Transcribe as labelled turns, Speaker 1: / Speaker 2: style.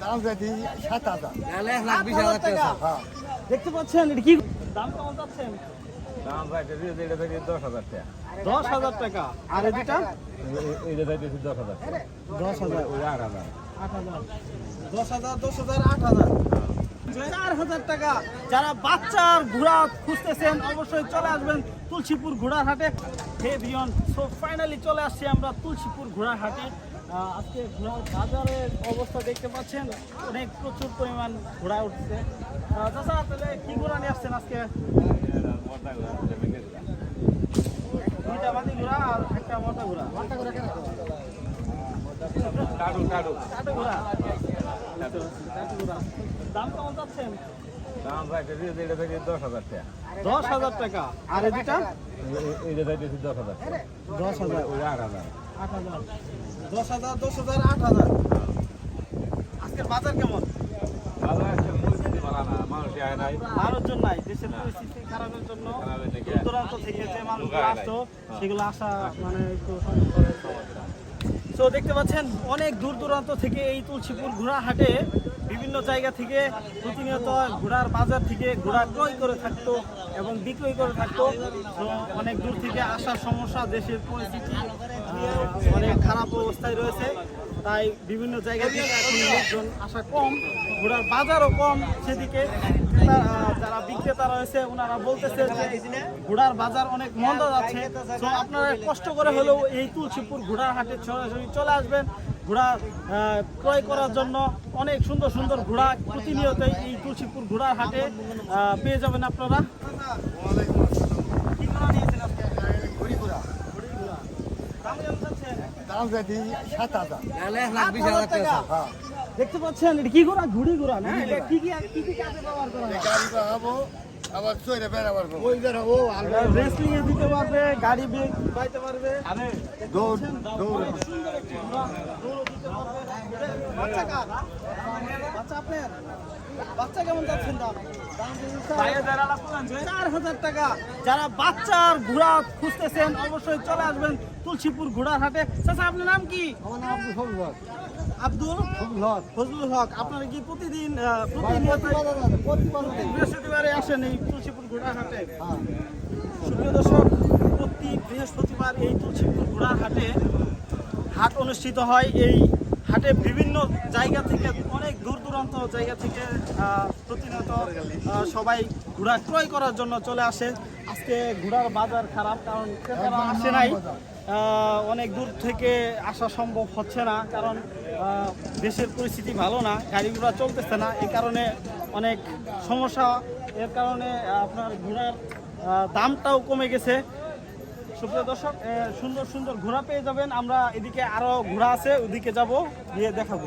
Speaker 1: দাম যদি 7,000
Speaker 2: 8,000 টাকা। দেখতে পাচ্ছেন এটা কি দাম কেমন যাচ্ছেন?
Speaker 3: দাম চাইতে এটা থেকে 10,000 টাকা
Speaker 2: 10,000 টাকা। আর এটা
Speaker 3: এইটা চাইতে 10,000 টাকা
Speaker 2: 10,000
Speaker 3: ওই 8,000
Speaker 2: 8,000 10,000 10,000 8,000 4,000 টাকা। যারা বাচ্চার ঘোড়া খুঁজতেছেন অবশ্যই চলে আসবেন তুলসীপুর ঘোড়ার হাটে। হে ভিউয়ার, সো ফাইনালি চলে আসছি আমরা তুলসীপুর ঘোড়ার হাটে। আজকে ঘোড়ার বাজারের অবস্থা দেখতে পাচ্ছেন, অনেক প্রচুর পরিমাণ ঘোড়া উঠছে। চাচা তাহলে কি ঘোড়া নিয়ে আসছেন আজকে? দুইটা বাদি ঘোড়া আর একটা মোটা ঘোড়া।
Speaker 3: কাটু কাটু
Speaker 2: কাটো ঘোড়া। কাটো ঘোড়া। দাম কেমন যাচ্ছেন?
Speaker 3: দাম চাইতে এটা থেকে 10,000 টাকা
Speaker 2: 10,000 টাকা। আর এটা
Speaker 3: এইটা চাইতে 10,000 টাকা
Speaker 2: 10,000
Speaker 3: ওই 8,000
Speaker 2: 8,000 10,000 10,000 8,000। আজকের বাজার কেমন?
Speaker 3: ভালো আছে পরিস্থিতি ভালো না মানুষ আয় নাই
Speaker 2: মানুষজন নাই, দেশের পরিস্থিতি খারাপের জন্য
Speaker 3: খারাপের দিকে।
Speaker 2: দূর দূরান্ত থেকে যে মানুষগুলো
Speaker 3: ঢোকায় নাই।
Speaker 2: আসতো সেগুলো আসা মানে একটু সমস্যা। তো দেখতে পাচ্ছেন অনেক দূর দূরান্ত থেকে এই তুলসীপুর ঘোড়া হাটে বিভিন্ন জায়গা থেকে প্রতিনিয়ত ঘোড়ার বাজার থেকে ঘোড়া ক্রয় করে থাকতো এবং বিক্রয় করে থাকতো। তো অনেক দূর থেকে আসার সমস্যা, দেশের পরিস্থিতি অনেক খারাপ অবস্থায় রয়েছে, তাই বিভিন্ন জায়গা থেকে এখন লোকজন আসা কম, ঘোড়ার বাজারও কম। সেদিকে যারা বিক্রেতা রয়েছে ওনারা বলতেছে যে ঘোড়ার বাজার অনেক মন্দা যাচ্ছে। তো আপনারা কষ্ট করে হলেও এই তুলসীপুর ঘোড়ার হাটে সরাসরি চলে আসবেন ঘোড়া ক্রয় করার জন্য। অনেক সুন্দর সুন্দর ঘোড়া প্রতিনিয়তই এই তুলসীপুর ঘোড়ার হাটে পেয়ে যাবেন আপনারা। কি ঘোড়া নিয়েছেন আজকে?
Speaker 1: ঘুড়ি ঘোড়া
Speaker 2: ঘুড়ি ঘোড়া। দাম কেমন যাচ্ছে?
Speaker 1: দাম যদি 7,000
Speaker 2: 8,000 টাকা।
Speaker 1: হ্যাঁ
Speaker 2: দেখতে পাচ্ছেন এটা কি ঘোড়া? ঘুড়ি ঘোড়া না? এটা কি কি কাজে ব্যবহার করা হয়?
Speaker 1: গাড়ি পাবো আবার চইরে বেড়াবার ওই বেড়া ও
Speaker 2: রেসলিং এ দিতে পারবে, গাড়ি বাইতে পারবে,
Speaker 1: দৌড় দৌড়
Speaker 2: সুন্দর একটি ঘোড়া, দৌড়ও দিতে পারবে। বাচ্চা কার? বাচ্চা আপনার? বাচ্চা কেমন যাচ্ছেন দাম? 4,000 টাকা। যারা বাচ্চার ঘোড়া খুঁজতেছেন অবশ্যই চলে আসবেন তুলসীপুর ঘোড়ার হাটে। চাচা আপনার নাম কি?
Speaker 1: আমার নাম
Speaker 2: আব্দুল
Speaker 1: ফজলুল হক
Speaker 2: ফজলুল হক। আপনারা কি প্রতিদিন প্রতিনিয়ত প্রতি বৃহস্পতিবারে আসেন এই তুলসীপুর ঘোড়ার হাটে? সুপ্রিয় দর্শক, প্রতি বৃহস্পতিবার এই তুলসীপুর ঘোড়ার হাটে হাট অনুষ্ঠিত হয়। এই হাটে বিভিন্ন জায়গা থেকে, অনেক দূর দূরান্ত জায়গা থেকে প্রতিনিয়ত সবাই ঘোড়া ক্রয় করার জন্য চলে আসে। আজকে ঘোড়ার বাজার খারাপ, কারণ ক্রেতারা আসে নাই। অনেক দূর থেকে আসা সম্ভব হচ্ছে না, কারণ দেশের পরিস্থিতি ভালো না, গাড়ি ঘোড়া চলতেছে না, এই কারণে অনেক সমস্যা। এর কারণে আপনার ঘোড়ার দামটাও কমে গেছে। সুপ্রিয় দর্শক, সুন্দর সুন্দর ঘোড়া পেয়ে যাবেন। আমরা এদিকে আরো ঘোড়া আছে, ওদিকে যাব, গিয়ে দেখাবো।